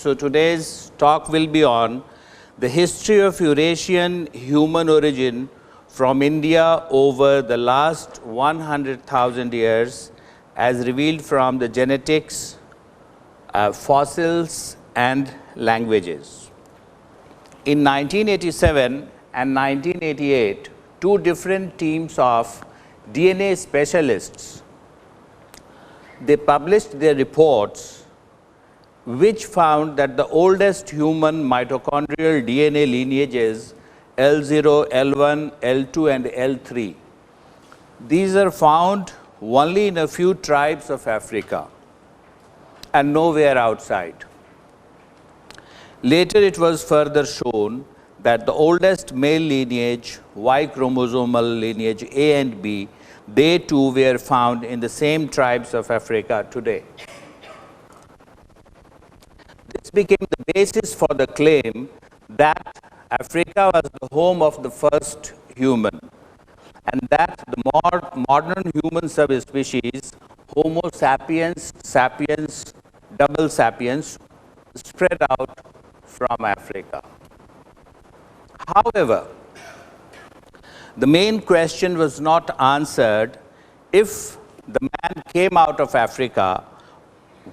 So today's talk will be on the history of Eurasian human origin from India over the last 100,000 years as revealed from the genetics, fossils and languages. In 1987 and 1988, two different teams of DNA specialists, they published their reports which found that the oldest human mitochondrial DNA lineages L0, L1, L2 and L3. These are found only in a few tribes of Africa and nowhere outside. Later it was further shown that the oldest male lineage, Y chromosomal lineage A and B, they too were found in the same tribes of Africa today. This became the basis for the claim that Africa was the home of the first human, and that the modern human subspecies, Homo sapiens, sapiens, double sapiens, spread out from Africa. However, the main question was not answered. If the man came out of Africa,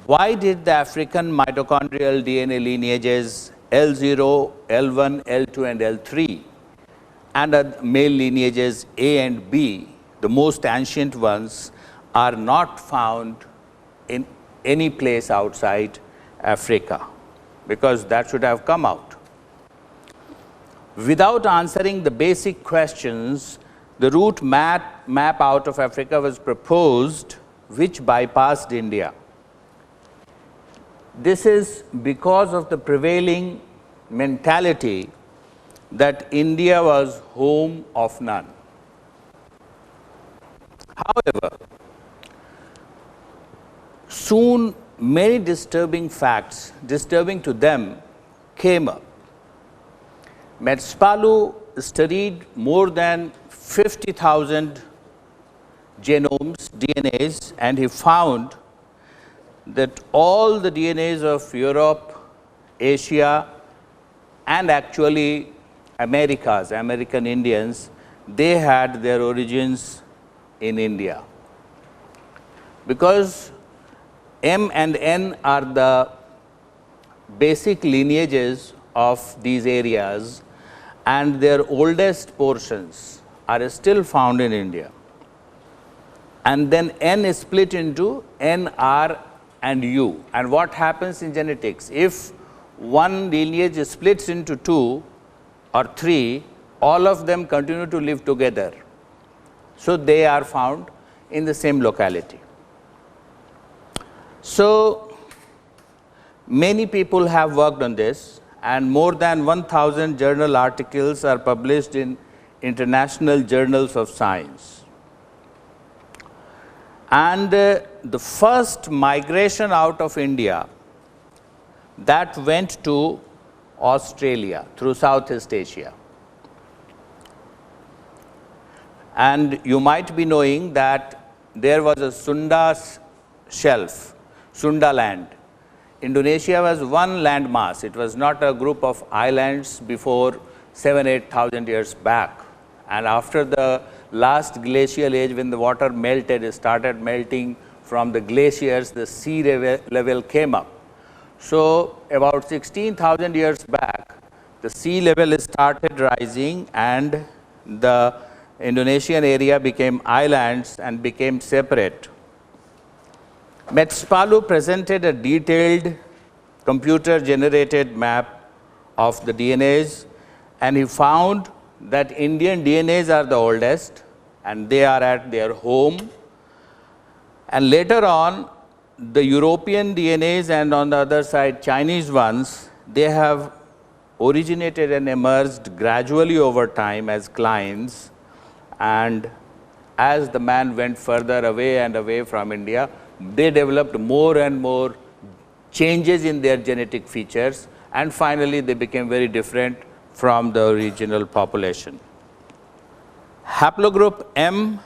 why did the African mitochondrial DNA lineages L0, L1, L2 and L3 and the male lineages A and B, the most ancient ones, are not found in any place outside Africa? Because that should have come out. Without answering the basic questions, the route map out of Africa was proposed, which bypassed India. This is because of the prevailing mentality that India was home of none. However, soon many disturbing facts, disturbing to them, came up. Metzpalu studied more than 50,000 genomes, DNAs, and he found that all the DNAs of Europe, Asia, and actually Americas, American Indians, they had their origins in India. Because M and N are the basic lineages of these areas, and their oldest portions are still found in India. And then N is split into N, R and U. And what happens in genetics? If one lineage splits into two or three, all of them continue to live together. So they are found in the same locality. So many people have worked on this, and more than 1,000 journal articles are published in international journals of science. And the first migration out of India, that went to Australia through Southeast Asia. And you might be knowing that there was a Sunda shelf, Sunda land. Indonesia was one land mass. It was not a group of islands before 7,000–8,000 years back. And after the last glacial age, when the water melted, it started melting from the glaciers, the sea level came up. So about 16,000 years back, the sea level started rising and the Indonesian area became islands and became separate. Metzpalu presented a detailed computer-generated map of the DNAs, and he found that Indian DNAs are the oldest and they are at their home. And later on, the European DNAs and on the other side Chinese ones, they have originated and emerged gradually over time as clines, and as the man went further away and away from India, they developed more and more changes in their genetic features, and finally they became very different from the original population. Haplogroup M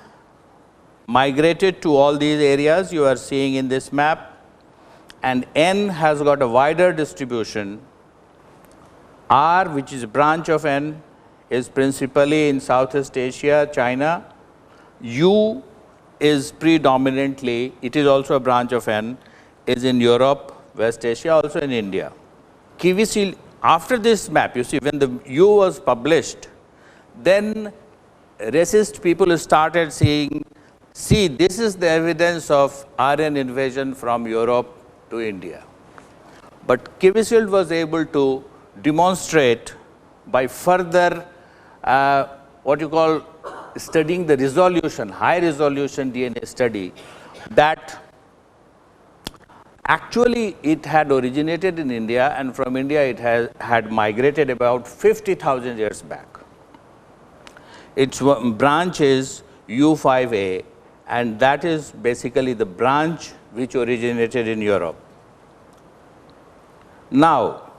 migrated to all these areas you are seeing in this map, and N has got a wider distribution. R, which is a branch of N, is principally in Southeast Asia, China. U is predominantly, it is also a branch of N, is in Europe, West Asia, also in India. Kivisil, after this map, you see, when the U was published, then racist people started saying, see, this is the evidence of Aryan invasion from Europe to India. But Kivisil was able to demonstrate by further what you call studying the resolution, high resolution DNA study, that actually it had originated in India, and from India it had migrated about 50,000 years back. Its branch is U5A, and that is basically the branch which originated in Europe. Now,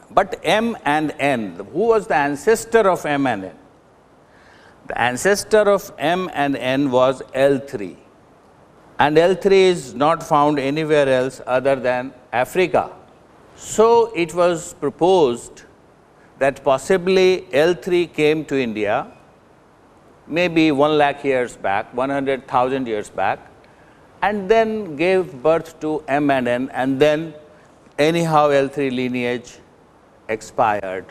but M and N, who was the ancestor of M and N? The ancestor of M and N was L3, and L3 is not found anywhere else other than Africa. So it was proposed that possibly L3 came to India maybe 1 lakh years back, 100,000 years back, and then gave birth to M and N, and then anyhow L3 lineage expired,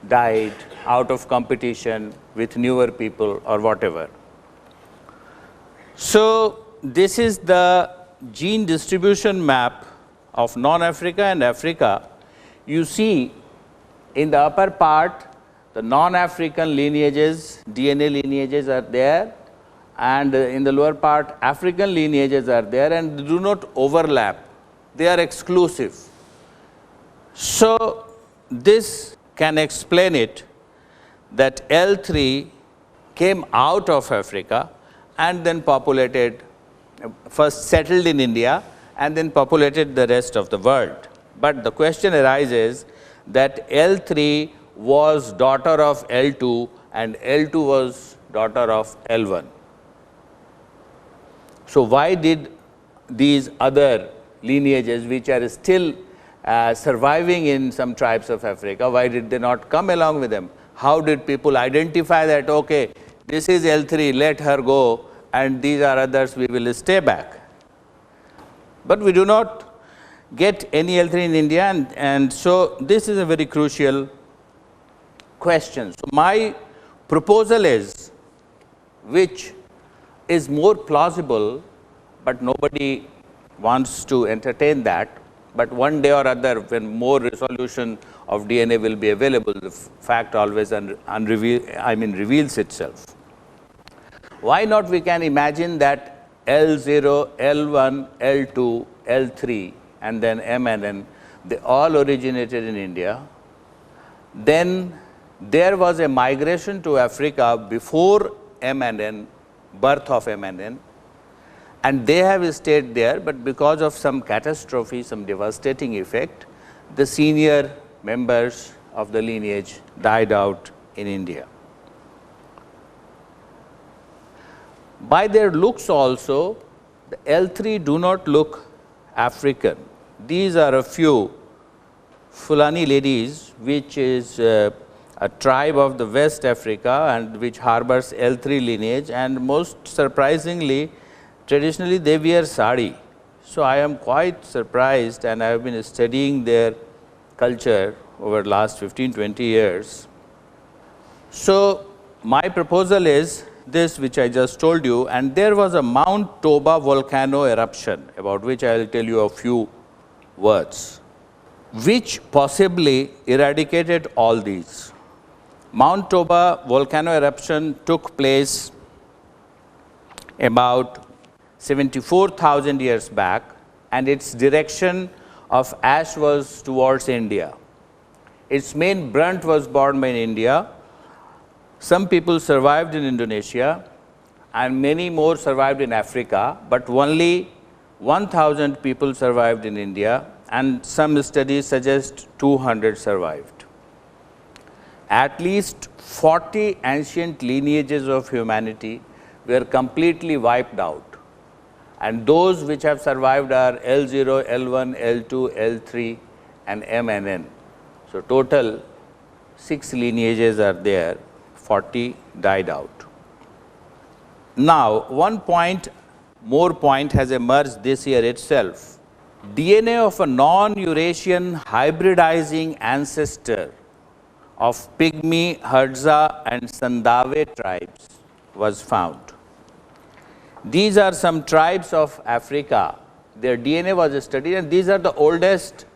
died out of competition with newer people or whatever. So this is the gene distribution map of non-Africa and Africa. You see in the upper part, the non-African lineages, DNA lineages are there, and in the lower part, African lineages are there, and they do not overlap. They are exclusive. So this can explain it, that L3 came out of Africa and then populated, first settled in India and then populated the rest of the world. But the question arises that L3 was daughter of L2 and L2 was daughter of L1. So why did these other lineages, which are still surviving in some tribes of Africa, why did they not come along with them? How did people identify that, okay, this is L3, let her go, and these are others, we will stay back? But we do not get any L3 in India, and so this is a very crucial question. So my proposal is, which is more plausible, but nobody wants to entertain that, but one day or other, when more resolution of DNA will be available, the fact always reveals itself. Why not we can imagine that L0, L1, L2, L3, and then M and N, they all originated in India. Then there was a migration to Africa before M and N, birth of M and N, and they have stayed there, but because of some catastrophe, some devastating effect, the senior members of the lineage died out in India. By their looks also, the L3 do not look African. These are a few Fulani ladies, which is a tribe of the West Africa and which harbors L3 lineage, and most surprisingly, traditionally they wear sari. So I am quite surprised, and I have been studying their culture over the last 15-20 years. So my proposal is this, which I just told you, and there was a Mount Toba volcano eruption, about which I will tell you a few words, which possibly eradicated all these. Mount Toba volcano eruption took place about 74,000 years back, and its direction of ash was towards India. Its main brunt was borne by India. Some people survived in Indonesia, and many more survived in Africa, but only 1,000 people survived in India, and some studies suggest 200 survived. At least 40 ancient lineages of humanity were completely wiped out. and those which have survived are L0, L1, L2, L3 and M and N. So, total 6 lineages are there, 40 died out. Now, more point has emerged this year itself. DNA of a non-Eurasian hybridizing ancestor of Pygmy, Hadza and Sandave tribes was found. These are some tribes of Africa. Their DNA was studied, and these are the oldest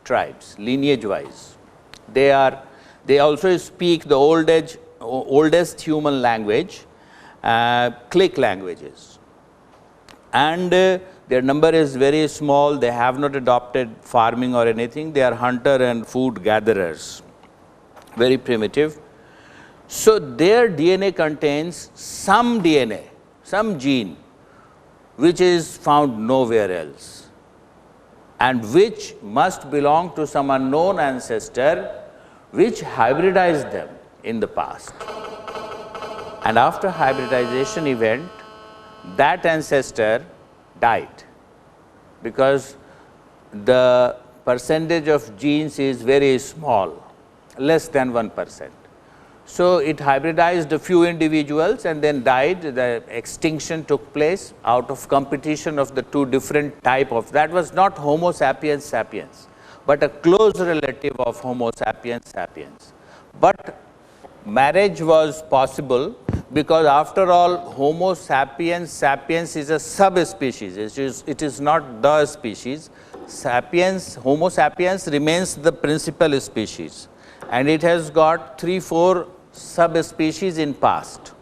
tribes, lineage-wise. They also speak the oldest human language, click languages. And their number is very small. They have not adopted farming or anything. They are hunter and food gatherers, very primitive. So, their DNA contains some DNA, some gene, which is found nowhere else, and which must belong to some unknown ancestor which hybridized them in the past. And after hybridization event, that ancestor died, because the percentage of genes is very small, less than 1%. So, it hybridized a few individuals and then died. The extinction took place out of competition of the two different type of, that was not Homo sapiens sapiens, but a close relative of Homo sapiens sapiens. But marriage was possible, because after all Homo sapiens sapiens is a subspecies, it is not the species. Sapiens, Homo sapiens remains the principal species, and it has got 3-4 subspecies in past.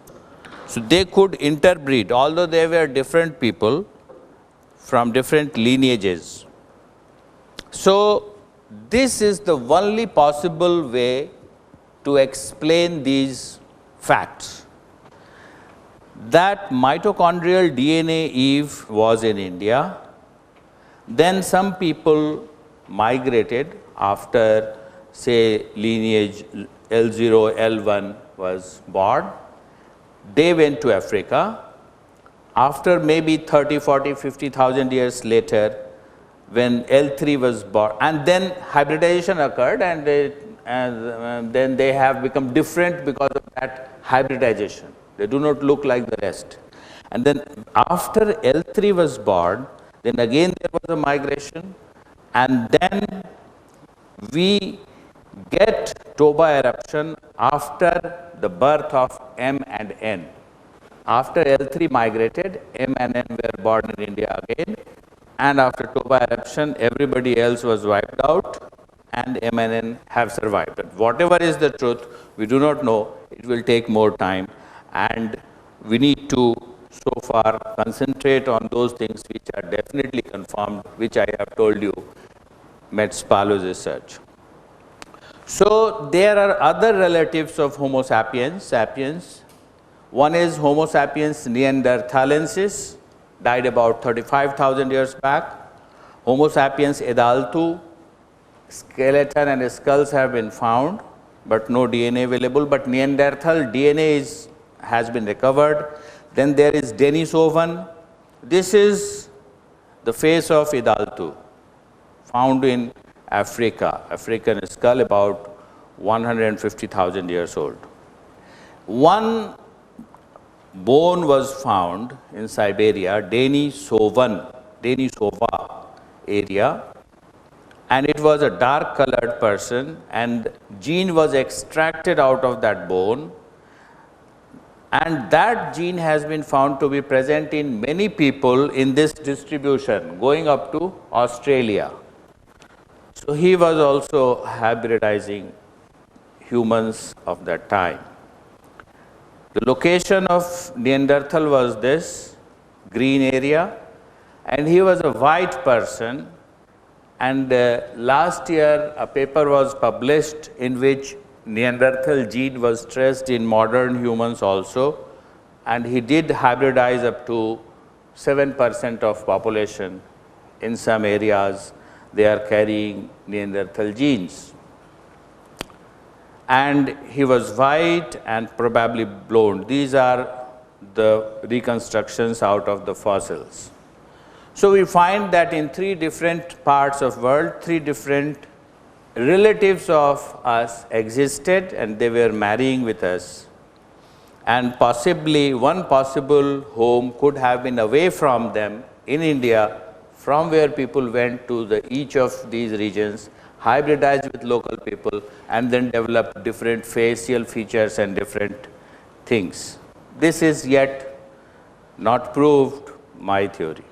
So, they could interbreed, although they were different people from different lineages. So, this is the only possible way to explain these facts, that mitochondrial DNA Eve was in India. Then some people migrated after, say, lineage L0, L1 was born. They went to Africa. After maybe 30, 40, 50,000 years later, when L3 was born, and then hybridization occurred, and then they have become different because of that hybridization. They do not look like the rest. And then after L3 was born, then again there was a migration, and then we get Toba eruption after the birth of M and N. After L3 migrated, M and N were born in India again, and after Toba eruption, everybody else was wiped out, and M and N have survived. But whatever is the truth, we do not know. It will take more time, and we need to so far concentrate on those things which are definitely confirmed, which I have told you, Metz Palou's research. So, there are other relatives of Homo sapiens. One is Homo sapiens neanderthalensis, died about 35,000 years back. Homo sapiens adultus, skeleton and skulls have been found, but no DNA available, but Neanderthal DNA has been recovered. Then there is Denisovan. This is the face of adultus, found in Africa, African skull, about 150,000 years old. One bone was found in Siberia, Denisova area, and it was a dark colored person, and gene was extracted out of that bone, and that gene has been found to be present in many people in this distribution, going up to Australia. So, he was also hybridizing humans of that time. The location of Neanderthal was this green area, and he was a white person, and last year a paper was published in which Neanderthal gene was traced in modern humans also, and he did hybridize up to 7% of population. In some areas they are carrying Neanderthal genes. And he was white and probably blonde. These are the reconstructions out of the fossils. So we find that in 3 different parts of world, 3 different relatives of us existed and they were marrying with us. And possibly one possible home could have been away from them in India, from where people went to each of these regions, hybridized with local people, and then developed different facial features and different things. This is yet not proved, my theory.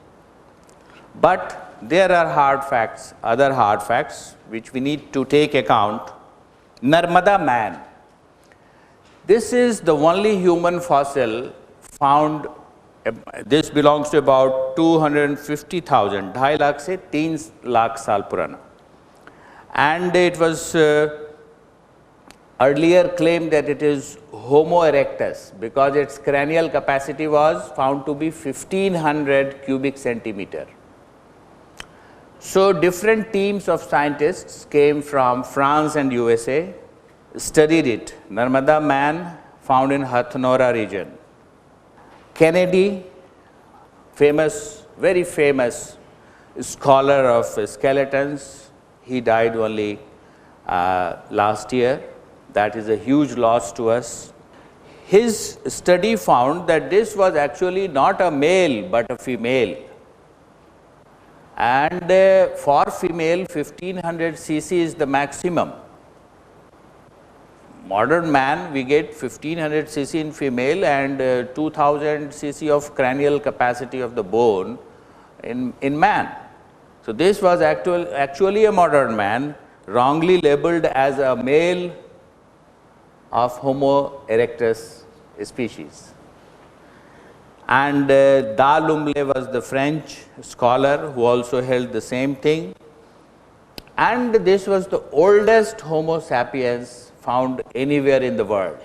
But there are hard facts, other hard facts, which we need to take account. Narmada Man. This is the only human fossil found. This belongs to about 250,000, 2.5 lakh से 3 lakh साल पुराना. And it was earlier claimed that it is Homo erectus because its cranial capacity was found to be 1500 cubic centimeter. So different teams of scientists came from France and USA, studied it. Narmada Man found in Hathnora region. Kennedy, famous, very famous scholar of skeletons, he died only last year. That is a huge loss to us. His study found that this was actually not a male but a female. And for female, 1500 cc is the maximum. Modern man, we get 1500 cc in female and 2000 cc of cranial capacity of the bone in man. So this was actually a modern man, wrongly labeled as a male of Homo erectus species. And D'Alembert was the French scholar who also held the same thing. And this was the oldest Homo sapiens found anywhere in the world,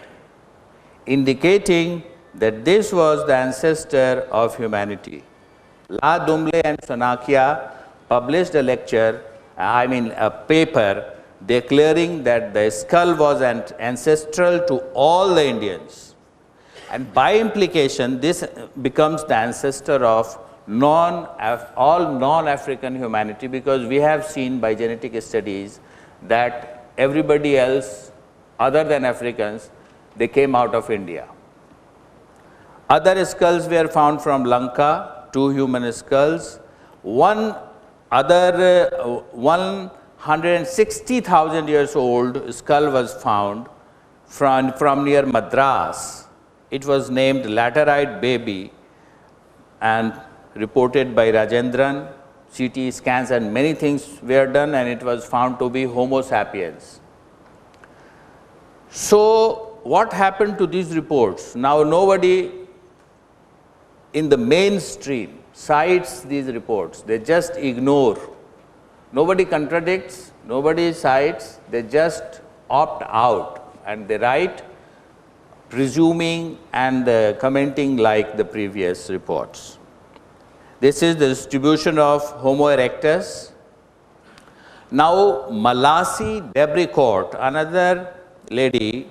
indicating that this was the ancestor of humanity. D'Alembert and Sonakia published a a paper declaring that the skull was ancestral to all the Indians. And by implication, this becomes the ancestor of all non-African humanity, because we have seen by genetic studies that everybody else other than Africans, they came out of India. Other skulls were found from Lanka, 2 human skulls. One other 160,000 years old skull was found from near Madras. It was named Laterite baby and reported by Rajendran. CT scans and many things were done and it was found to be Homo sapiens. So what happened to these reports? Now nobody in the mainstream cites these reports. They just ignore. Nobody contradicts, nobody cites, they just opt out and they write presuming and commenting like the previous reports. This is the distribution of Homo erectus. Now Malasi Debricourt, another lady,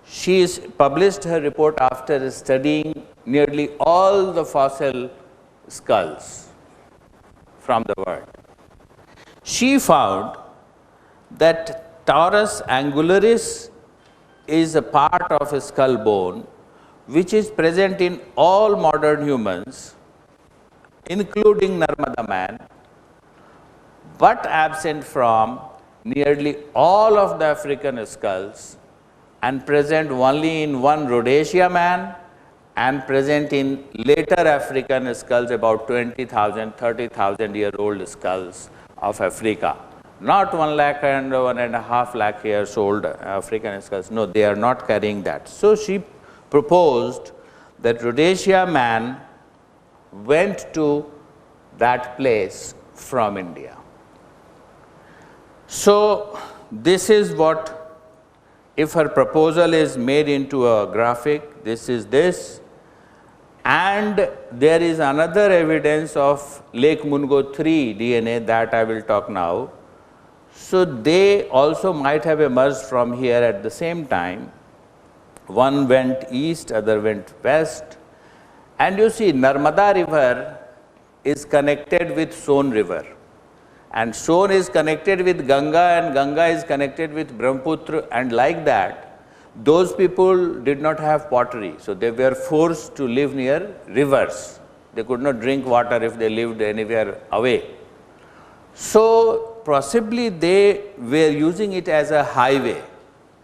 she has published her report after studying nearly all the fossil skulls from the world. She found that Taurus angularis is a part of a skull bone which is present in all modern humans, including Narmada Man, but absent from nearly all of the African skulls and present only in one Rhodesia man and present in later African skulls, about 20,000, 30,000 year old skulls of Africa. Not 1 lakh and 1.5 lakh years old African skulls. No, they are not carrying that. So she proposed that Rhodesia man went to that place from India. So this is what, if her proposal is made into a graphic, this is this. And there is another evidence of Lake Mungo 3 DNA that I will talk now. So they also might have emerged from here at the same time. One went east, other went west. And you see, Narmada river is connected with Son river, and Son is connected with Ganga, and Ganga is connected with Brahmaputra, and like that. Those people did not have pottery, so they were forced to live near rivers. They could not drink water if they lived anywhere away. So possibly they were using it as a highway,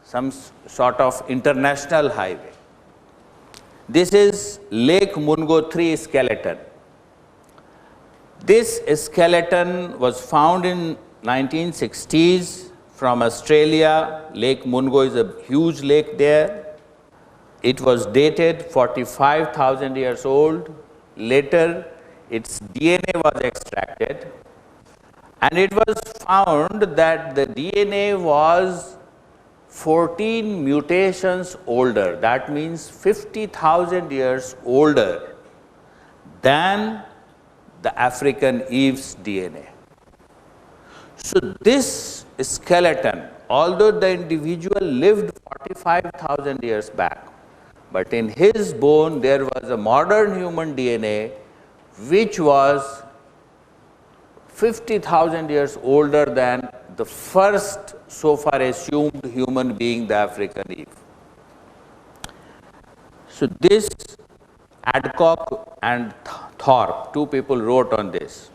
some sort of international highway. This is Lake Mungo 3 skeleton. This skeleton was found in 1960s from Australia. Lake Mungo is a huge lake there. It was dated 45,000 years old. Later, its DNA was extracted, and it was found that the DNA was 14 mutations older. That means 50,000 years older than the African Eve's DNA. So this skeleton, although the individual lived 45,000 years back, but in his bone there was a modern human DNA which was 50,000 years older than the first so far assumed human being, the African Eve. So this Adcock and Thorpe, two people wrote on this,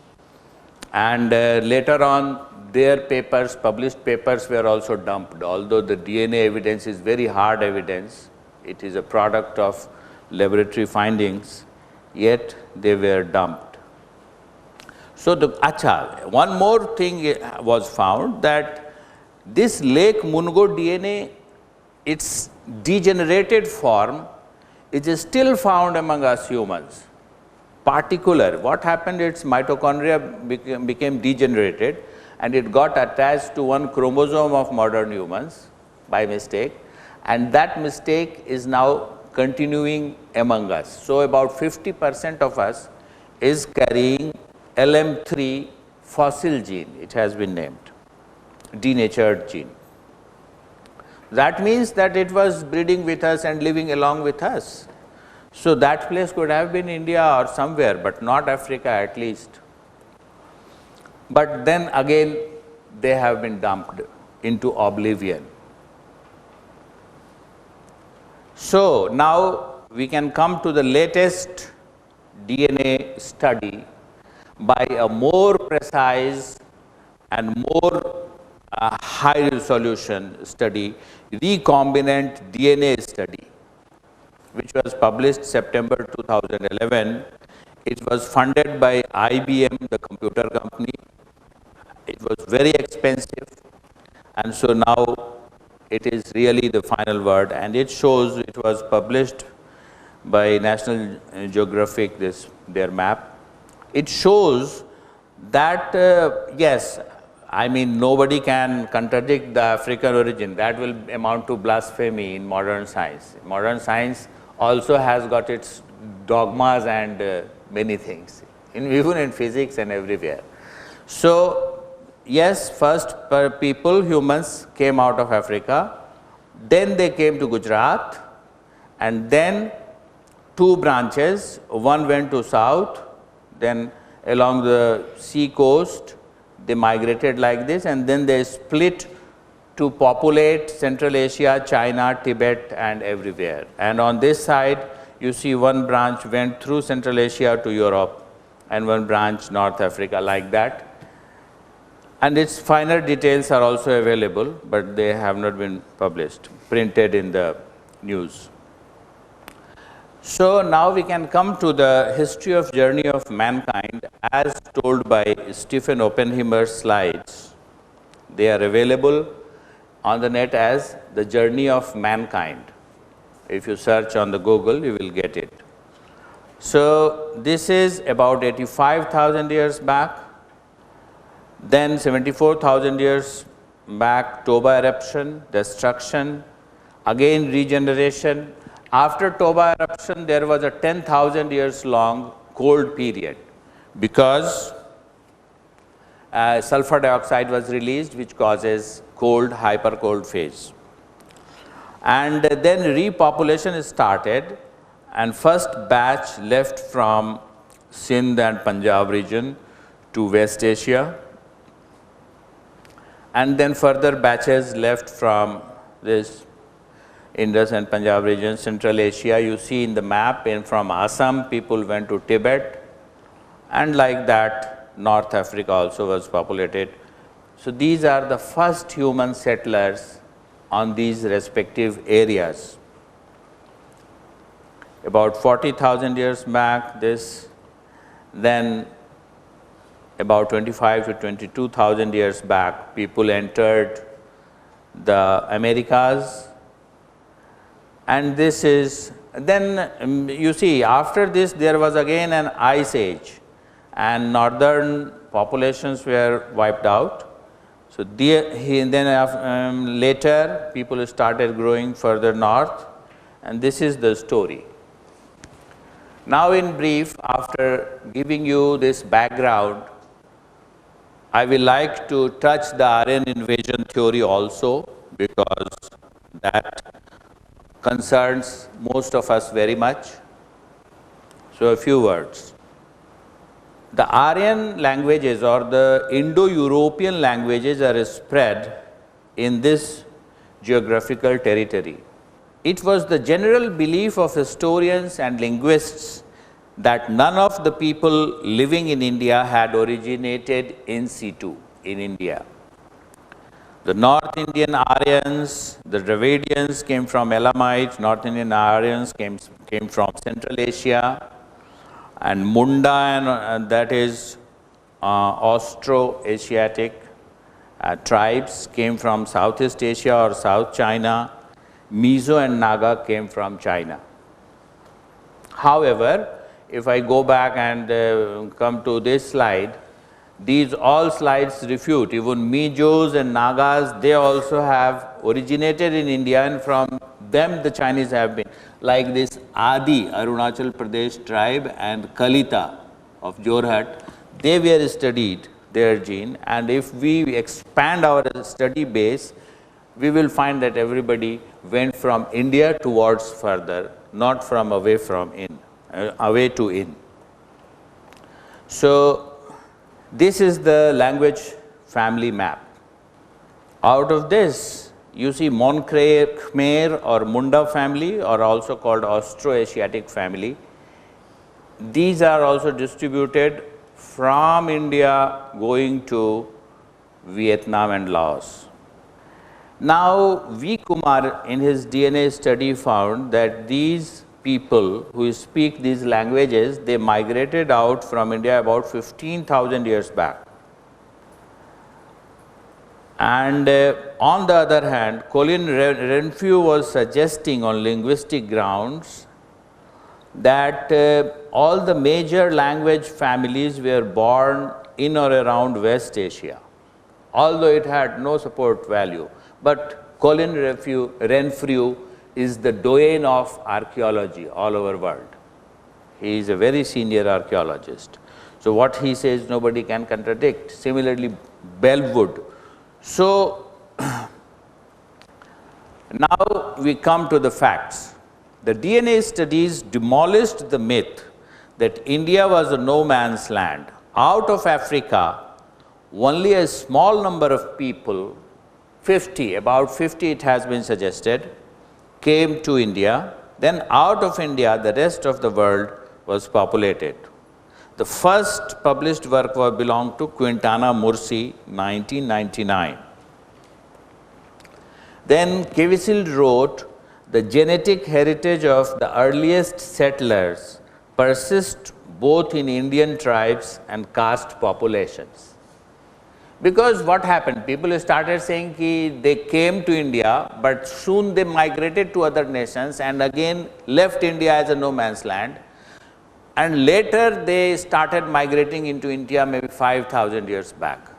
and later on their papers, published papers, were also dumped. Although the DNA evidence is very hard evidence, it is a product of laboratory findings, yet they were dumped. So one more thing was found, that this Lake Mungo DNA, its degenerated form is still found among us humans. Particular, what happened, its mitochondria became degenerated, and it got attached to one chromosome of modern humans by mistake, and that mistake is now continuing among us. So about 50% of us is carrying LM3 fossil gene, it has been named, denatured gene. That means that it was breeding with us and living along with us. So that place could have been India or somewhere, but not Africa at least. But then again, they have been dumped into oblivion. So now we can come to the latest DNA study by a more precise and more high resolution study, recombinant DNA study, which was published September 2011. It was funded by IBM, the computer company. It was very expensive, and so now it is really the final word, and it shows, it was published by National Geographic, their map. It shows that, yes, I mean, nobody can contradict the African origin. That will amount to blasphemy in modern science. Modern science also has got its dogmas and many things, even in physics and everywhere. So yes, first people, humans, came out of Africa, then they came to Gujarat, and then two branches, one went to south, then along the sea coast, they migrated like this, and then they split to populate Central Asia, China, Tibet, and everywhere. And on this side, you see one branch went through Central Asia to Europe, and one branch North Africa, like that. And its finer details are also available, but they have not been published, printed in the news. So now we can come to the history of journey of mankind as told by Stephen Oppenheimer's slides. They are available on the net as the journey of mankind. If you search on the Google, you will get it. So this is about 85,000 years back. Then 74,000 years back, Toba eruption, destruction, again regeneration. After Toba eruption, there was a 10,000 years long cold period, because sulfur dioxide was released, which causes cold, hypercold phase. And then repopulation started, and first batch left from Sindh and Punjab region to West Asia, and then further batches left from this Indus and Punjab region, Central Asia. You see in the map, and from Assam, people went to Tibet, and like that, North Africa also was populated. So these are the first human settlers on these respective areas. About 40,000 years back, then about 25 to 22,000 years back, people entered the Americas. And this is, then you see, after this there was again an ice age, and northern populations were wiped out. So then later people started growing further north, and this is the story. Now in brief, after giving you this background, I will like to touch the Aryan invasion theory also, because that concerns most of us very much. So a few words. The Aryan languages or the Indo-European languages are spread in this geographical territory. It was the general belief of historians and linguists that none of the people living in India had originated in situ in India. The North Indian Aryans, the Dravidians came from Elamites, North Indian Aryans came from Central Asia, and Munda, and that is Austro-Asiatic tribes came from Southeast Asia or South China. Mizo and Naga came from China. However, if I go back and come to this slide, these all slides refute. Even Mijos and Nagas, they also have originated in India, and from them the Chinese have been. Like this Adi, Arunachal Pradesh tribe, and Kalita of Jorhat, they were studied, their gene, and if we expand our study base, we will find that everybody went from India towards further, not from away to in. So this is the language family map. Out of this, you see Mon Khmer or Munda family, or also called Austro-Asiatic family. These are also distributed from India going to Vietnam and Laos. Now, V. Kumar in his DNA study found that these people who speak these languages, they migrated out from India about 15,000 years back. And on the other hand, Colin Renfrew was suggesting on linguistic grounds that all the major language families were born in or around West Asia, although it had no support value. But Colin Renfrew is the doyen of archaeology all over the world. He is a very senior archaeologist. So what he says, nobody can contradict. Similarly, Bellwood. So now we come to the facts. The DNA studies demolished the myth that India was a no man's land. Out of Africa, only a small number of people, 50, about 50 it has been suggested, came to India. Then out of India, the rest of the world was populated. The first published work belonged to Quintana Mursi, 1999. Then Kevisild wrote, the genetic heritage of the earliest settlers persists both in Indian tribes and caste populations. Because what happened? People started saying that they came to India, but soon they migrated to other nations and again left India as a no man's land. And later they started migrating into India maybe 5,000 years back.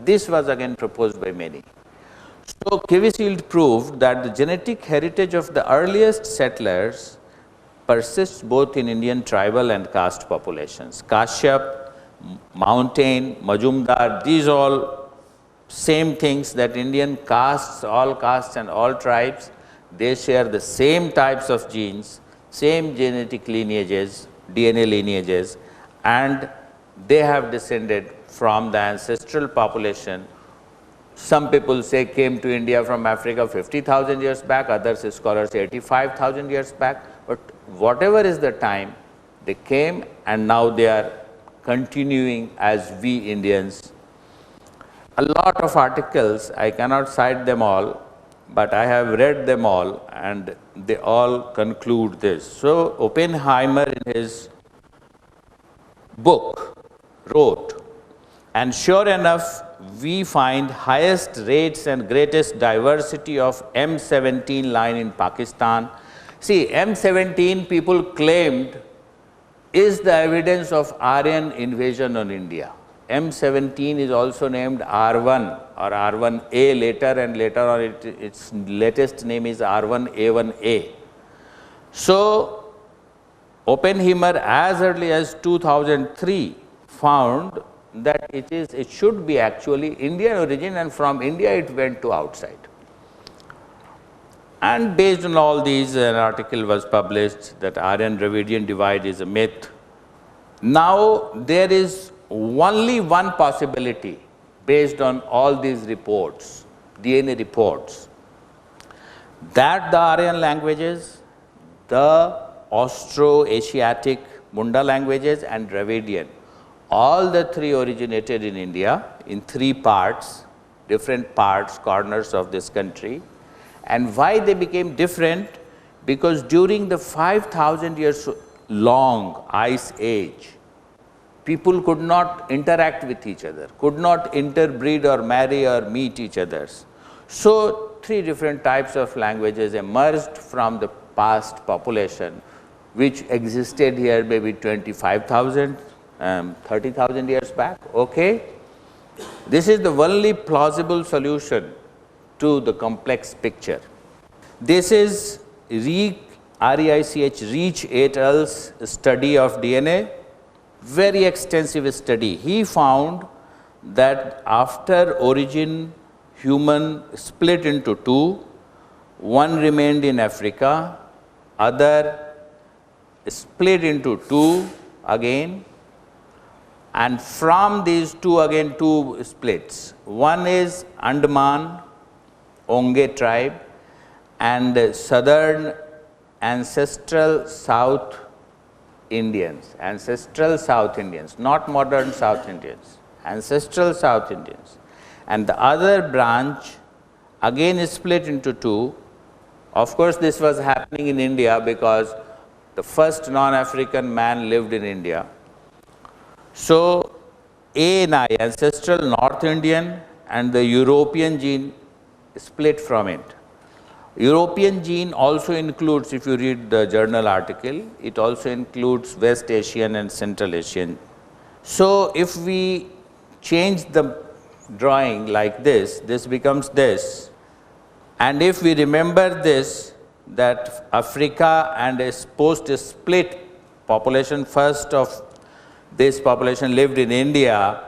This was again proposed by many. So Kevisild proved that the genetic heritage of the earliest settlers persists both in Indian tribal and caste populations. Kashyap, Mountain, Majumdar, these all same things, that Indian castes and all tribes, they share the same types of genes, same genetic lineages, DNA lineages, and they have descended from the ancestral population. Some people say came to India from Africa 50,000 years back, others scholars say 85,000 years back, but whatever is the time, they came and now they are continuing as we Indians. A lot of articles, I cannot cite them all, but I have read them all and they all conclude this. So Oppenheimer in his book wrote, and sure enough, we find highest rates and greatest diversity of M17 line in Pakistan. See, M17 people claimed is the evidence of Aryan invasion on India. M17 is also named R1 or R1A later, and later on its latest name is R1A1A. So Oppenheimer as early as 2003 found that it should be actually Indian origin, and from India it went to outside. And based on all these, an article was published that Aryan Dravidian divide is a myth. Now there is only one possibility based on all these reports, DNA reports, that the Aryan languages, the Austro-Asiatic Munda languages and Dravidian, all the three originated in India in three parts, different parts, corners of this country. And why they became different? Because during the 5,000 years long ice age, people could not interact with each other, could not interbreed or marry or meet each other. So three different types of languages emerged from the past population, which existed here maybe 25,000, 30,000 years back. Okay, this is the only plausible solution to the complex picture. This is Reich et al.'s study of DNA, very extensive study. He found that after origin, human split into two, one remained in Africa, other split into two again, and from these two again two splits. One is Andaman Onge tribe and southern ancestral South Indians, not modern South Indians, ancestral South Indians. And the other branch again is split into two. Of course, this was happening in India because the first non-African man lived in India. So ANI, ancestral North Indian, and the European gene split from it. European gene also includes, if you read the journal article, it also includes West Asian and Central Asian. So if we change the drawing like this, this becomes this. And if we remember this, that Africa and a post-split population, first of this population lived in India,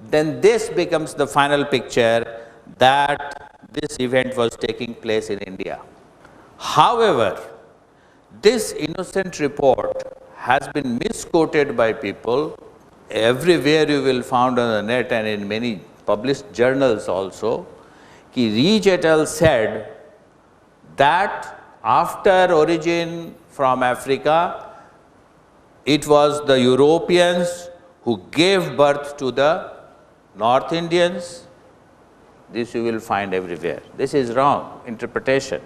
then this becomes the final picture that this event was taking place in India. However, this innocent report has been misquoted by people. Everywhere you will find on the net and in many published journals also. Reich et al. Said that after origin from Africa, it was the Europeans who gave birth to the North Indians. This you will find everywhere. This is wrong interpretation,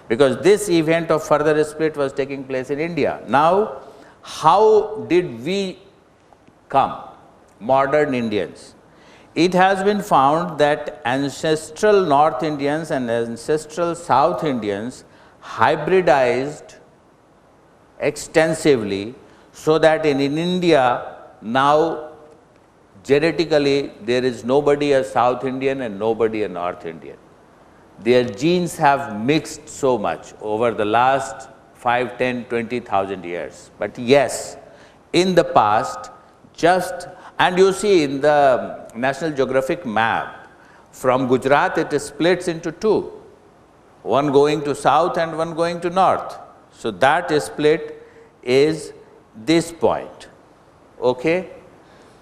because this event of further split was taking place in India. Now, how did we come, modern Indians? It has been found that ancestral North Indians and ancestral South Indians hybridized extensively, so that in India now genetically there is nobody a South Indian and nobody a North Indian. Their genes have mixed so much over the last 5, 10, 20,000 years. But yes, in the past, and you see in the National Geographic map, from Gujarat it splits into two, one going to south and one going to north. So that split is this point. Okay?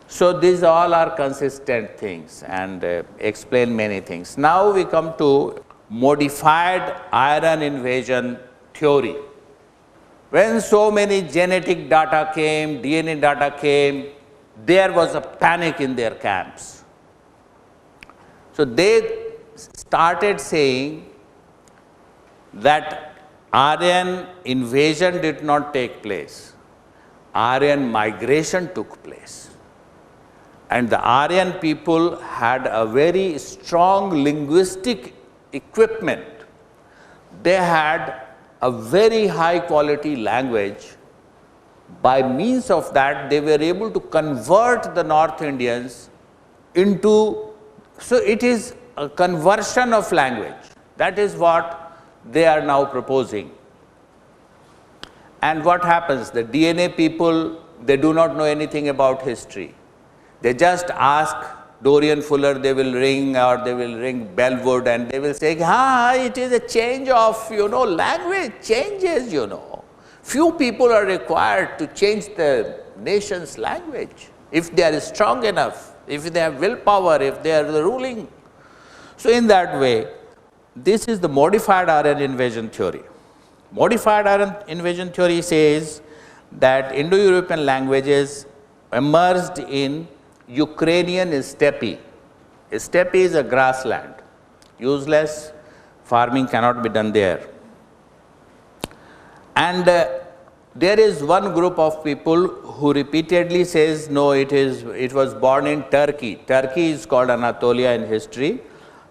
So these all are consistent things and explain many things. Now we come to modified iron invasion theory. When so many genetic data came, DNA data came, there was a panic in their camps. So they started saying that Aryan invasion did not take place. Aryan migration took place. And the Aryan people had a very strong linguistic equipment. They had a very high quality language. By means of that, they were able to convert the North Indians into, so it is a conversion of language. That is what they are now proposing. And what happens? The DNA people, they do not know anything about history. They just ask Dorian Fuller, they will ring, or they will ring Bellwood, and they will say, it is a change of, language changes, Few people are required to change the nation's language, if they are strong enough, if they have willpower, if they are the ruling. So in that way, this is the modified Aryan invasion theory. Modified Aryan invasion theory says that Indo-European languages emerged in Ukrainian steppe. Steppe is a grassland, useless, farming cannot be done there. And there is one group of people who repeatedly says, no, it was born in Turkey. Turkey is called Anatolia in history.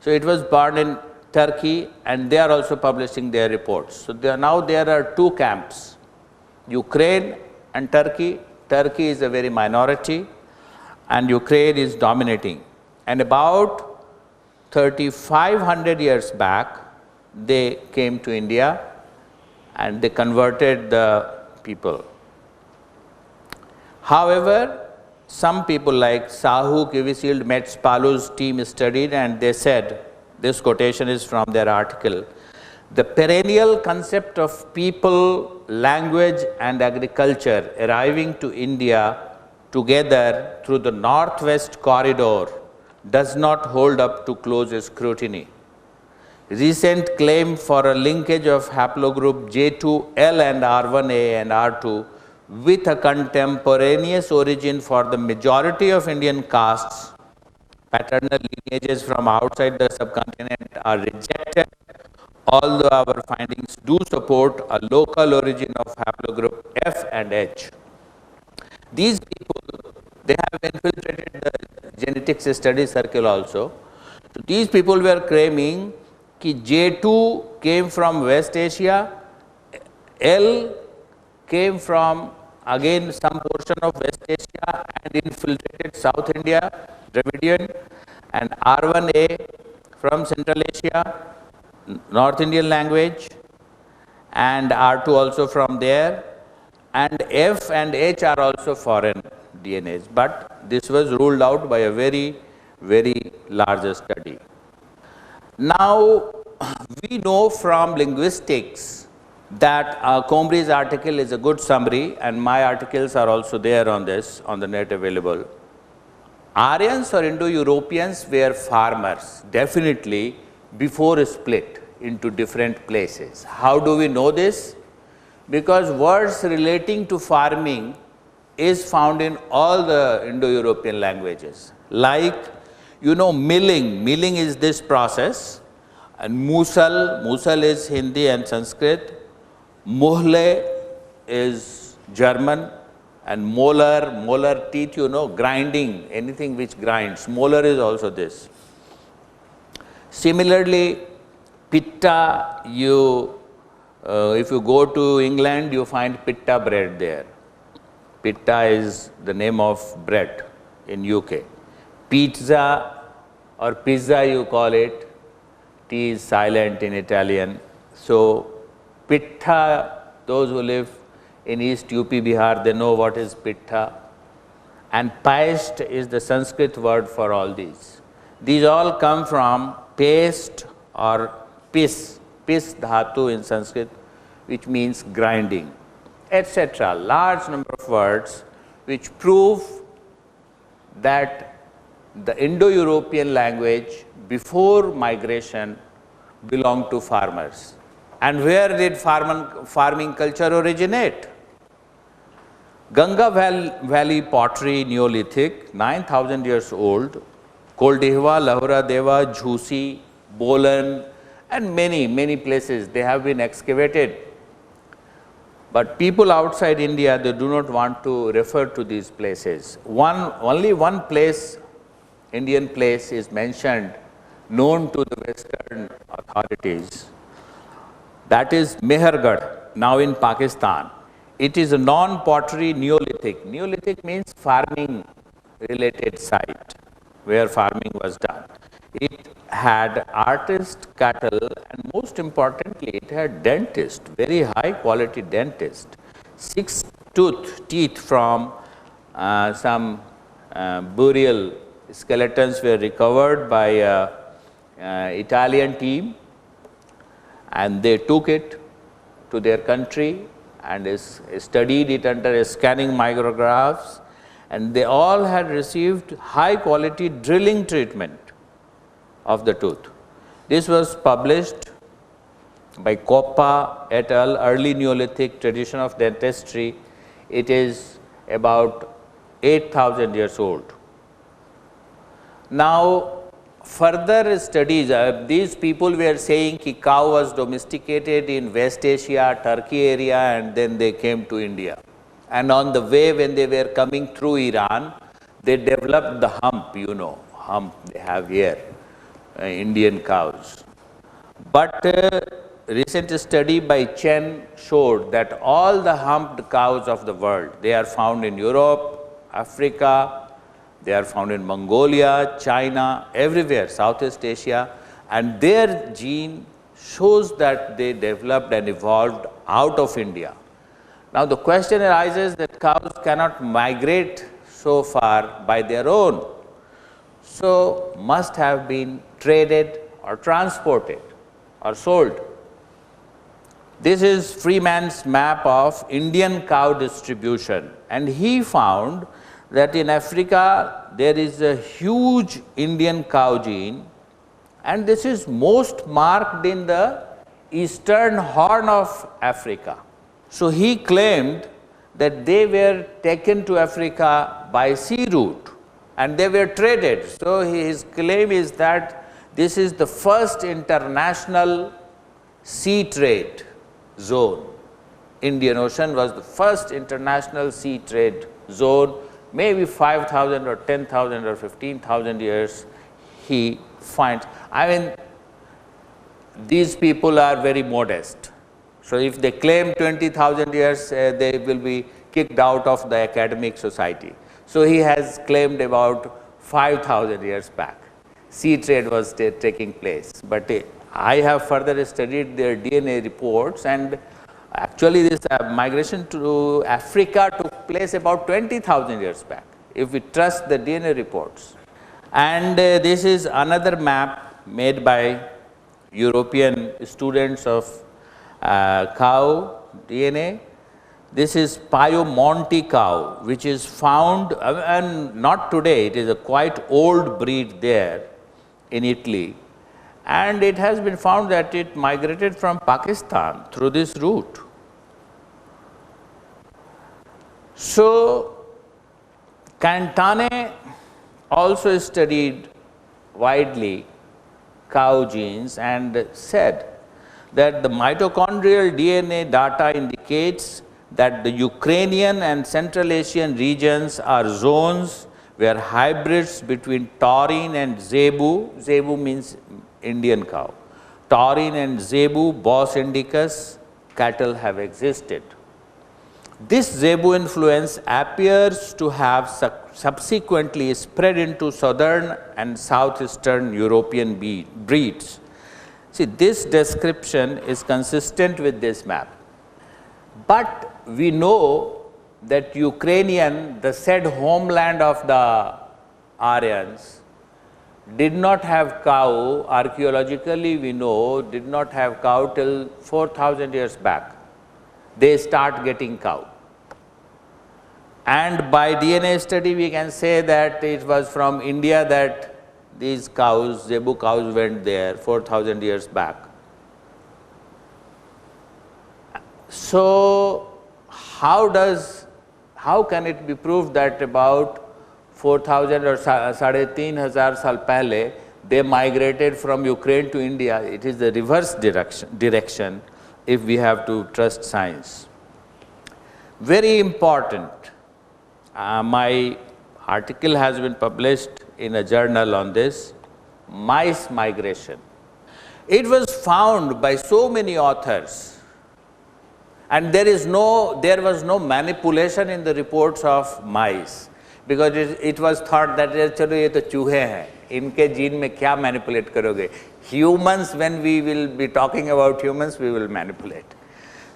So it was born in Turkey, and they are also publishing their reports. So now there are two camps, Ukraine and Turkey. Turkey is a very minority, and Ukraine is dominating. And about 3,500 years back, they came to India and they converted the people. However, some people like Sahu, Kivisild, Metz, Palu's team studied, and they said, this quotation is from their article, the perennial concept of people, language and agriculture arriving to India together through the northwest corridor does not hold up to close scrutiny. Recent claim for a linkage of haplogroup J2L and R1A and R2 with a contemporaneous origin for the majority of Indian castes, paternal lineages from outside the subcontinent are rejected, although our findings do support a local origin of haplogroup F and H. These people, they have infiltrated the genetics study circle also. So these people were claiming that J2 came from West Asia, L came from again some portion of West Asia and infiltrated South India, Dravidian, and R1A from Central Asia, North Indian language, and R2 also from there, and F and H are also foreign DNAs, but this was ruled out by a very, very large study. Now, we know from linguistics that Combrie's article is a good summary, and my articles are also there on this, on the net available. Aryans or Indo-Europeans were farmers, definitely before a split into different places. How do we know this? Because words relating to farming is found in all the Indo-European languages. Like, milling. Milling is this process. And musal is Hindi and Sanskrit. Muhle is German. And molar teeth, grinding, anything which grinds. Molar is also this. Similarly, pitta, if you go to England, you find pitta bread there. Pitta is the name of bread in UK. Pizza or pizza you call it. T is silent in Italian. So pitta, those who live in East UP, Bihar, they know what is pitta. And paste is the Sanskrit word for all these. These all come from paste or pis dhatu in Sanskrit, which means grinding, etc. Large number of words which prove that the Indo-European language before migration belonged to farmers. And where did farming culture originate? Ganga Valley pottery, Neolithic, 9,000 years old, Koldehwa, Lahora Deva, Jhusi, Bolan, and many places they have been excavated. But people outside India, they do not want to refer to these places. Only one place, Indian place, is mentioned, known to the Western authorities. That is Mehergarh, now in Pakistan. It is a non-pottery Neolithic. Neolithic means farming related site where farming was done. It had artist cattle, and most importantly, it had dentist, very high quality dentist. 6 teeth from some burial skeletons were recovered by Italian team, and they took it to their country and studied it under scanning micrographs, and they all had received high quality drilling treatment of the tooth. This was published by Coppa et al., early Neolithic tradition of dentistry. It is about 8,000 years old. Now, further studies, these people were saying that cow was domesticated in West Asia, Turkey area, and then they came to India. And on the way, when they were coming through Iran, they developed the hump, hump they have here, Indian cows. But recent study by Chen showed that all the humped cows of the world, they are found in Europe, Africa, they are found in Mongolia, China, everywhere, Southeast Asia, and their gene shows that they developed and evolved out of India. Now the question arises that cows cannot migrate so far by their own, so must have been traded or transported or sold. This is Freeman's map of Indian cow distribution, and he found that in Africa there is a huge Indian cow gene, and this is most marked in the eastern horn of Africa. So he claimed that they were taken to Africa by sea route and they were traded. So his claim is that this is the first international sea trade zone. Indian Ocean was the first international sea trade zone, maybe 5,000 or 10,000 or 15,000 years he finds. I mean, these people are very modest. So if they claim 20,000 years, they will be kicked out of the academic society. So he has claimed about 5,000 years back. Sea trade was taking place. But I have further studied their DNA reports, and actually this migration to Africa took place about 20,000 years back, if we trust the DNA reports. And this is another map made by European students of cow DNA. This is Piemonte cow, which is found, and not today, it is a quite old breed there in Italy. And it has been found that it migrated from Pakistan through this route. So, Cantane also studied widely cow genes and said that the mitochondrial DNA data indicates that the Ukrainian and Central Asian regions are zones where hybrids between taurine and zebu, zebu means Indian cow, taurine and zebu, Bos indicus cattle have existed. This zebu influence appears to have subsequently spread into southern and southeastern European breeds. See, this description is consistent with this map. But we know that Ukrainian, the said homeland of the Aryans, did not have cow, archaeologically we know, did not have cow till 4,000 years back. They start getting cow. And by DNA study, we can say that it was from India that these cows, zebu cows, went there 4,000 years back. So, how can it be proved that about 4,000 or 3,500 साल पहले they migrated from Ukraine to India? It is the reverse direction if we have to trust science. Very important. My article has been published in a journal on this, mice migration. It was found by so many authors, and there was no manipulation in the reports of mice, because it was thought that चलो ये तो चूहे हैं, इनके gene में क्या manipulate करोगे? Humans, when we will be talking about humans, we will manipulate.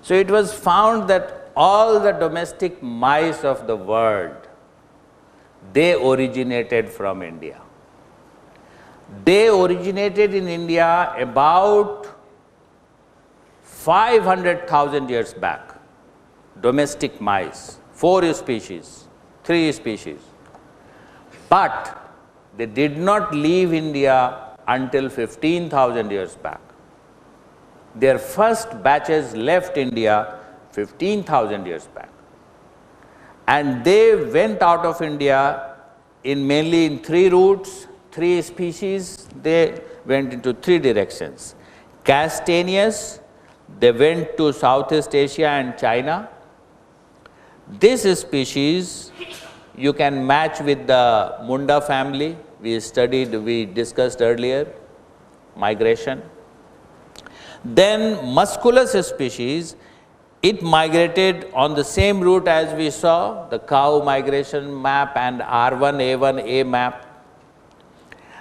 So it was found that all the domestic mice of the world, they originated from India. They originated in India about 500,000 years back. Domestic mice, 4 species, 3 species. But they did not leave India until 15,000 years back. Their first batches left India 15,000 years back. And they went out of India mainly in 3 routes, 3 species. They went into 3 directions. Castaneous, they went to Southeast Asia and China. This species you can match with the Munda family. We discussed earlier, migration. Then musculus species, it migrated on the same route as we saw, the cow migration map and R1A1A map.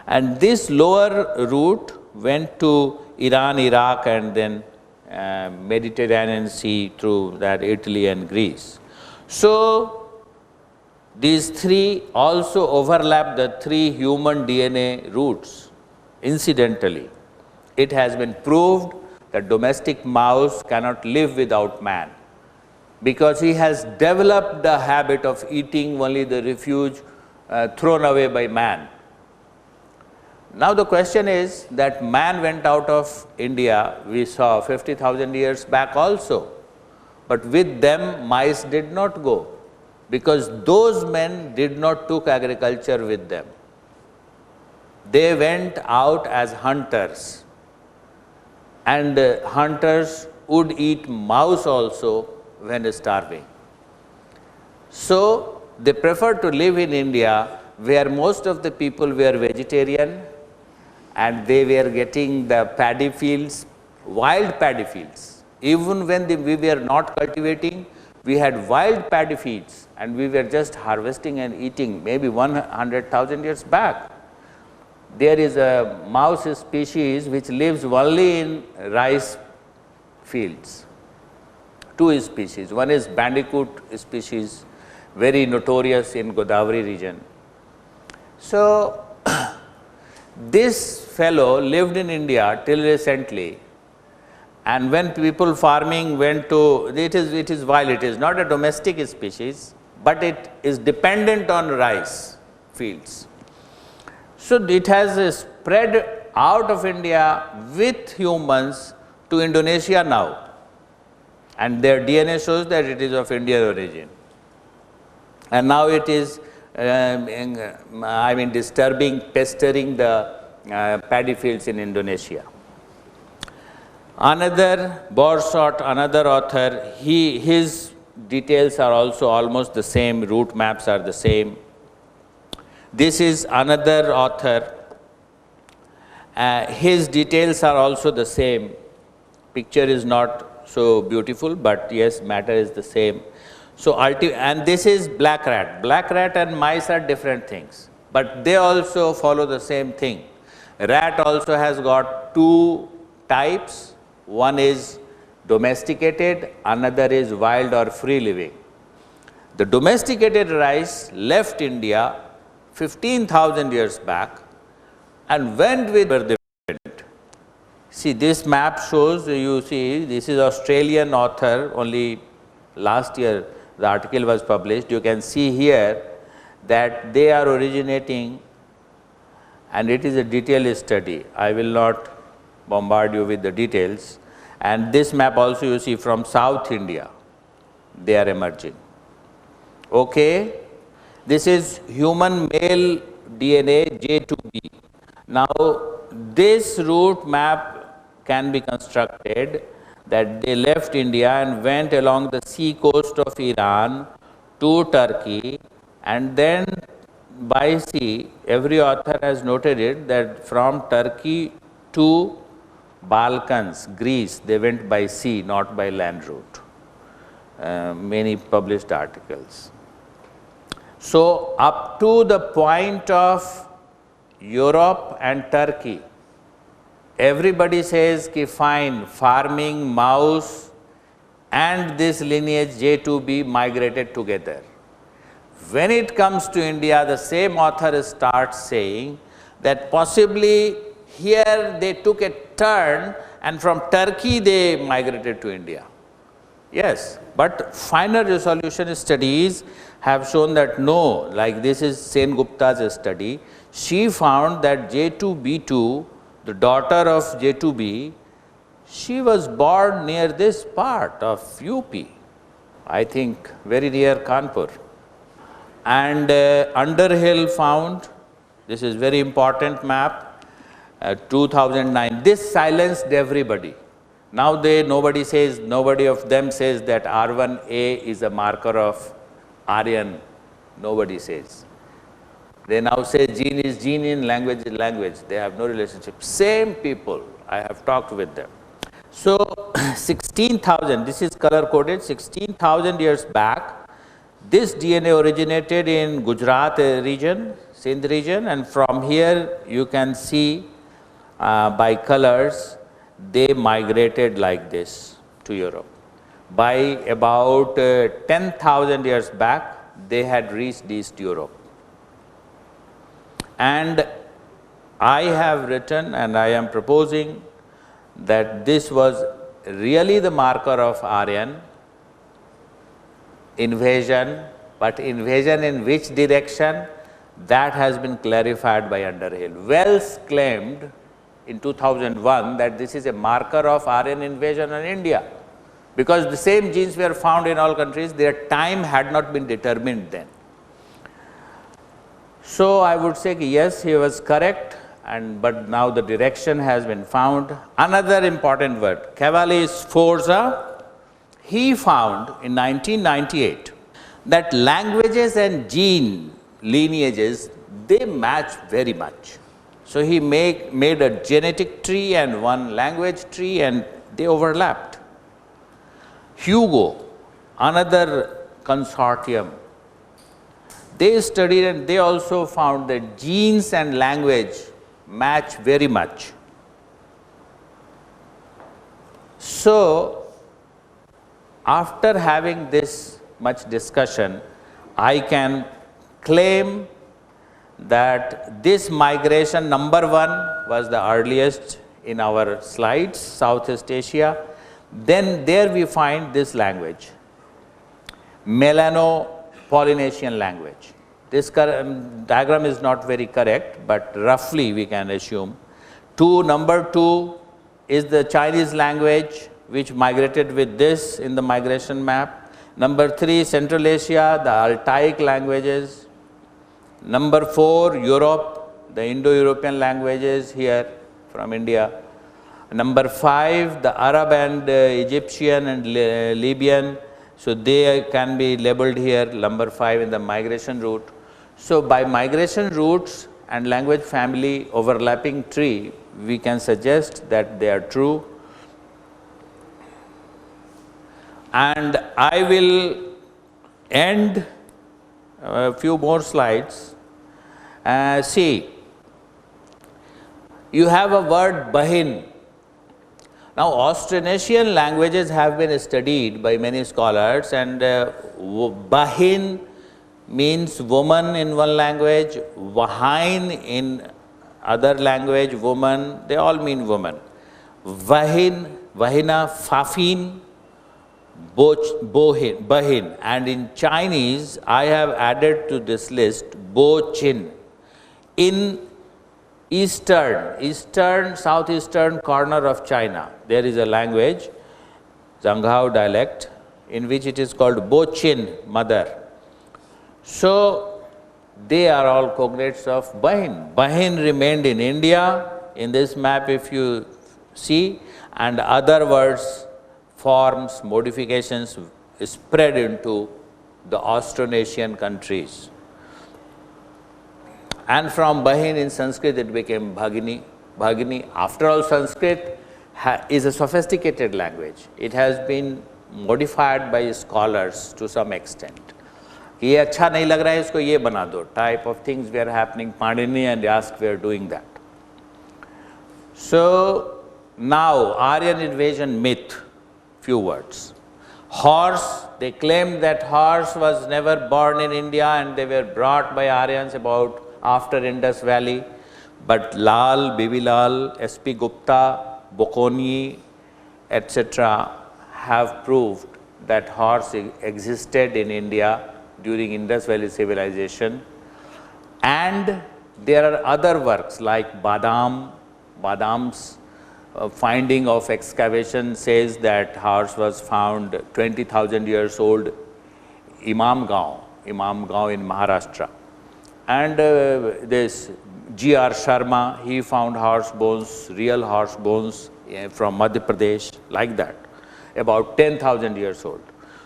And this lower route went to Iran, Iraq, and then Mediterranean Sea through that Italy and Greece. So these 3 also overlap the 3 human DNA routes. Incidentally, it has been proved that domestic mouse cannot live without man, because he has developed the habit of eating only the refuse thrown away by man. Now the question is that man went out of India, we saw 50,000 years back also, but with them mice did not go, because those men did not took agriculture with them. They went out as hunters, and hunters would eat mouse also when starving. So they preferred to live in India, where most of the people were vegetarian, and they were getting the paddy fields, wild paddy fields. Even when we were not cultivating, we had wild paddy fields, and we were just harvesting and eating maybe 100,000 years back. There is a mouse species which lives only in rice fields. 2 species. One is bandicoot species, very notorious in Godavari region. So this fellow lived in India till recently, and when people farming went to, it is wild, it is not a domestic species, but it is dependent on rice fields. So it has spread out of India with humans to Indonesia now, and their DNA shows that it is of Indian origin. And now it is, pestering the paddy fields in Indonesia. Another Borsot, another author, his details are also almost the same, route maps are the same. This is another author, his details are also the same. Picture is not so beautiful, but yes, matter is the same. So, and this is black rat. Black rat and mice are different things, but they also follow the same thing. Rat also has got 2 types. One is domesticated, another is wild or free living. The domesticated rice left India 15,000 years back and went with the wind. See, this map shows, you see, this is Australian author, only last year the article was published, you can see here that they are originating, and it is a detailed study. I will not bombard you with the details. And this map also you see from South India, they are emerging. Okay, this is human male DNA J2B. Now, this route map can be constructed that they left India and went along the sea coast of Iran to Turkey, and then by sea, every author has noted it that from Turkey to Balkans, Greece, they went by sea, not by land route. Many published articles. So, up to the point of Europe and Turkey, everybody says ki fine, farming, mouse and this lineage J2B migrated together. When it comes to India, the same author starts saying that possibly here they took a turn and from Turkey they migrated to India. Yes, but final resolution studies have shown that no, like this is Sen Gupta's study. She found that J2B2, the daughter of J2B, she was born near this part of UP, I think very near Kanpur. And Underhill found, this is very important map, 2009. This silenced everybody. Now nobody of them says that R1A is a marker of Aryan. Nobody says. They now say gene is gene, in language is language. They have no relationship. Same people, I have talked with them. So 16,000, this is color coded, 16,000 years back, this DNA originated in Gujarat region, Sindh region, and from here you can see by colors, they migrated like this to Europe. By about 10,000 years back, they had reached East Europe. And I have written and I am proposing that this was really the marker of Aryan invasion, but invasion in which direction, that has been clarified by Underhill. Wells claimed in 2001 that this is a marker of Aryan invasion in India, because the same genes were found in all countries, their time had not been determined then. So I would say yes, he was correct, but now the direction has been found. Another important word, Cavalli Sforza, he found in 1998 that languages and gene lineages, they match very much. So he made a genetic tree and one language tree, and they overlapped. Hugo, another consortium, they studied and they also found that genes and language match very much. So, after having this much discussion, I can claim that this migration, number one, was the earliest in our slides, Southeast Asia. Then there we find this language, Melano-Polynesian language. This diagram is not very correct, but roughly we can assume. Number two is the Chinese language, which migrated with this in the migration map. Number three, Central Asia, the Altaic languages. Number four, Europe, the Indo-European languages here from India. Number five, the Arab and Egyptian and Libyan. So they can be labeled here, number five in the migration route. So by migration routes and language family overlapping tree, we can suggest that they are true. And I will end a few more slides. See, you have a word Bahin. Now, Austronesian languages have been studied by many scholars, and Bahin means woman in one language, Vahin in other language, woman, they all mean woman. Vahin, Vahina, Fafin, Bahin, and in Chinese I have added to this list Bo-Chin. In southeastern corner of China, there is a language, Zhanghao dialect, in which it is called Bo-Chin, mother. So they are all cognates of Bahin. Bahin remained in India, in this map if you see, and other words, forms, modifications spread into the Austronesian countries. And from Bahin in Sanskrit it became Bhagini. Bhagini, after all, Sanskrit is a sophisticated language. It has been modified by scholars to some extent. ये अच्छा नहीं लग रहा है इसको ये बना दो. Type of things were happening. Panini and Yask were doing that. So now Aryan invasion myth, few words. Horse, they claimed that horse was never born in India and they were brought by Aryans about after Indus Valley. But Lal, Bibilal, S.P. Gupta, Bocconi, etc. have proved that horse existed in India during Indus Valley civilization. And there are other works like Badam's finding of excavation says that horse was found 20,000 years old, Imamgaon in Maharashtra. And this G.R. Sharma, he found horse bones, real horse bones from Madhya Pradesh, like that, about 10,000 years old.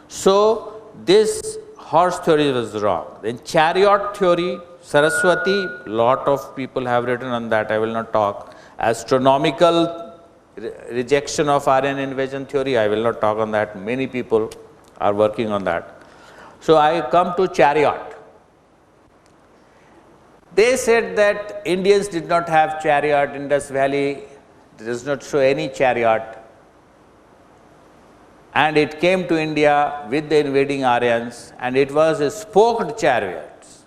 So this horse theory was wrong. Then chariot theory, Saraswati, lot of people have written on that, I will not talk. Astronomical rejection of Aryan invasion theory, I will not talk on that. Many people are working on that. So I come to chariot. They said that Indians did not have chariot, Indus Valley does not show any chariot, and it came to India with the invading Aryans, and it was a spoked chariots.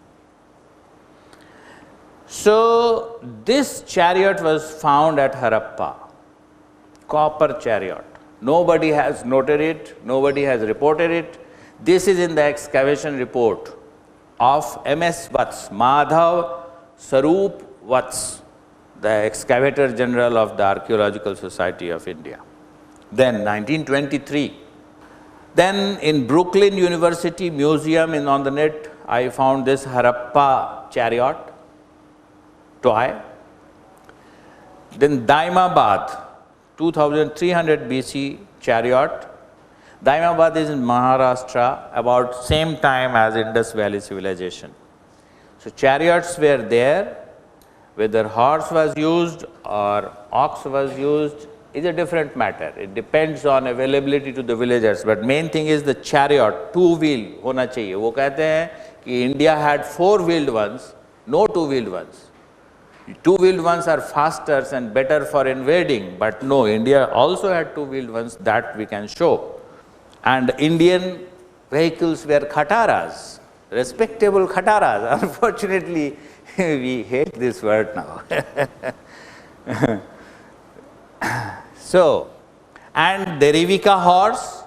So this chariot was found at Harappa, copper chariot. Nobody has noted it, nobody has reported it. This is in the excavation report of M.S. Vats, Madhav Sarup Vats, the excavator general of the Archaeological Society of India. Then 1923, then in Brooklyn University Museum on the net, I found this Harappa chariot toy. Then Daimabad, 2300 BC chariot. Daimabad is in Maharashtra about same time as Indus Valley civilization. So chariots were there, whether horse was used or ox was used is a different matter. It depends on availability to the villagers, but main thing is the chariot, two-wheel होना चाहिए. वो कहते हैं कि India had four-wheeled ones, no two-wheeled ones. Two-wheeled ones are faster and better for invading, but no, India also had two-wheeled ones, that we can show. And Indian vehicles were khataras, respectable khataras. Unfortunately, we hate this word now. So, and the Rivika horse,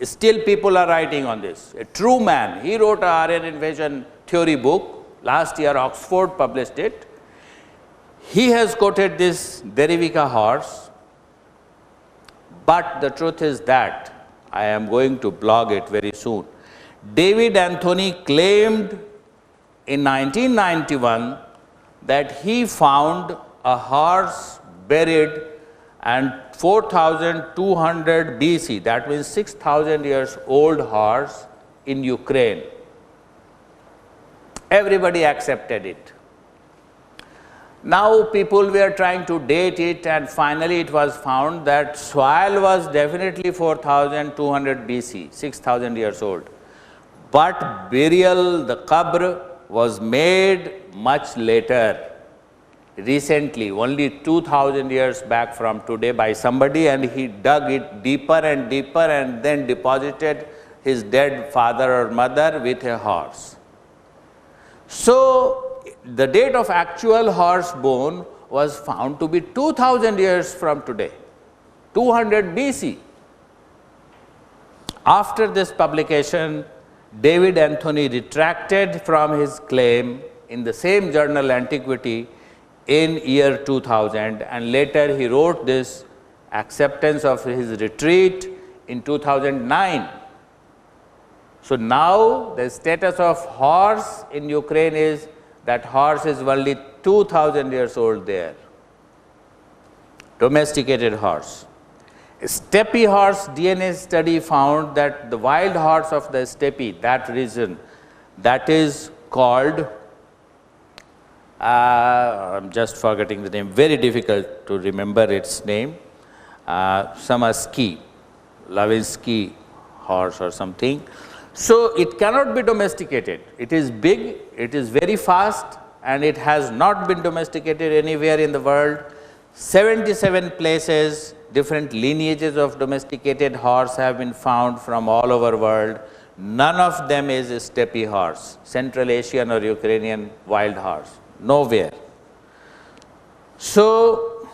still people are writing on this. A true man, he wrote an Aryan invasion theory book. Last year Oxford published it. He has quoted this Derivika horse, but the truth is that, I am going to blog it very soon. David Anthony claimed in 1991 that he found a horse buried and 4200 BC, that means 6000 years old horse in Ukraine. Everybody accepted it. Now people were trying to date it, and finally it was found that soil was definitely 4200 BC, 6000 years old. But burial, the qabr, was made much later, recently, only 2000 years back from today by somebody, and he dug it deeper and deeper and then deposited his dead father or mother with a horse. So the date of actual horse bone was found to be 2000 years from today, 200 BC. After this publication, David Anthony retracted from his claim in the same journal Antiquity in year 2000, and later he wrote this acceptance of his retreat in 2009. So now the status of horse in Ukraine is that horse is only 2000 years old there, domesticated horse. A steppe horse DNA study found that the wild horse of the steppe, that region, that is called, I'm just forgetting the name, very difficult to remember its name, Samaski, Lavinsky horse or something. So it cannot be domesticated. It is big, it is very fast, and it has not been domesticated anywhere in the world. 77 places, different lineages of domesticated horse have been found from all over the world. None of them is a steppe horse, Central Asian or Ukrainian wild horse, nowhere. So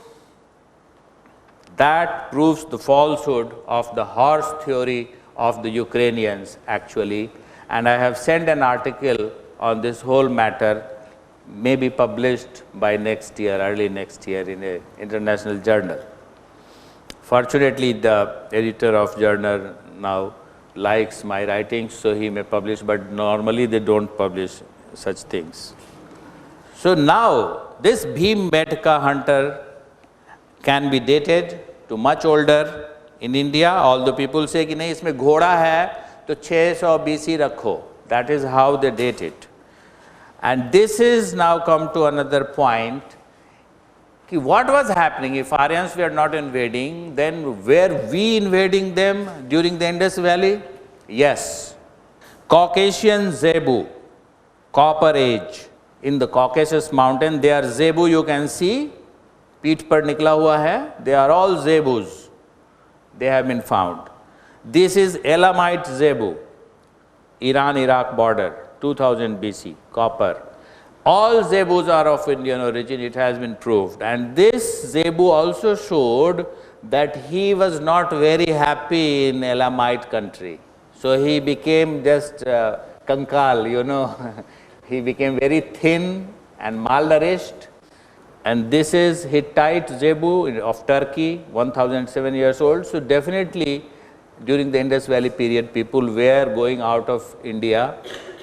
that proves the falsehood of the horse theory of the Ukrainians actually, and I have sent an article on this whole matter, may be published by next year, early next year in an international journal. Fortunately, the editor of journal now likes my writings, so he may publish, but normally they don't publish such things. So now this Bhimbetka hunter can be dated to much older. In India, although people say कि नहीं इसमें घोड़ा है तो 600 BC रखो, that is how they date it. And this is now come to another point, कि what was happening if Aryans were not invading, then were we invading them during the Indus Valley? Yes. Caucasian Zebu, Copper Age, in the Caucasus mountain, they are Zebu, you can see, पीठ पर निकला हुआ है, they are all Zebus. They have been found. This is Elamite Zebu, Iran-Iraq border, 2000 BC, copper. All Zebus are of Indian origin, it has been proved. And this Zebu also showed that he was not very happy in Elamite country. So he became just kankal, you know, he became very thin and malnourished. And this is Hittite Zebu of Turkey, 1007 years old. So definitely during the Indus Valley period, people were going out of India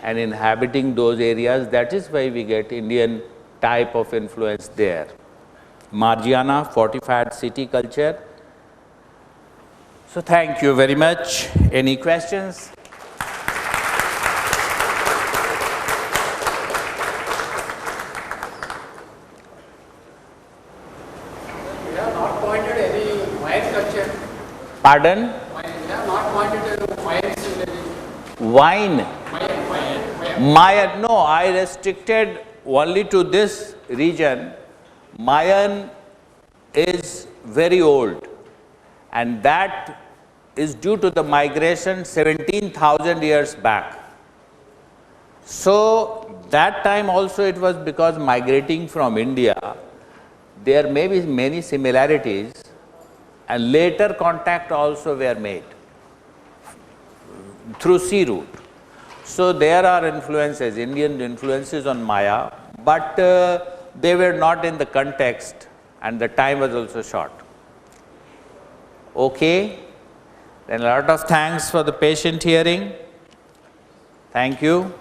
and inhabiting those areas. That is why we get Indian type of influence there. Margiana, fortified city culture. So thank you very much. Any questions? Pardon? Wine. They have not pointed to Wine? Mayan, no, I restricted only to this region. Mayan is very old, and that is due to the migration 17,000 years back. So that time also it was because migrating from India, there may be many similarities, and later contact also were made through sea route. So there are influences, Indian influences on Maya, but they were not in the context, and the time was also short. Okay, then a lot of thanks for the patient hearing. Thank you.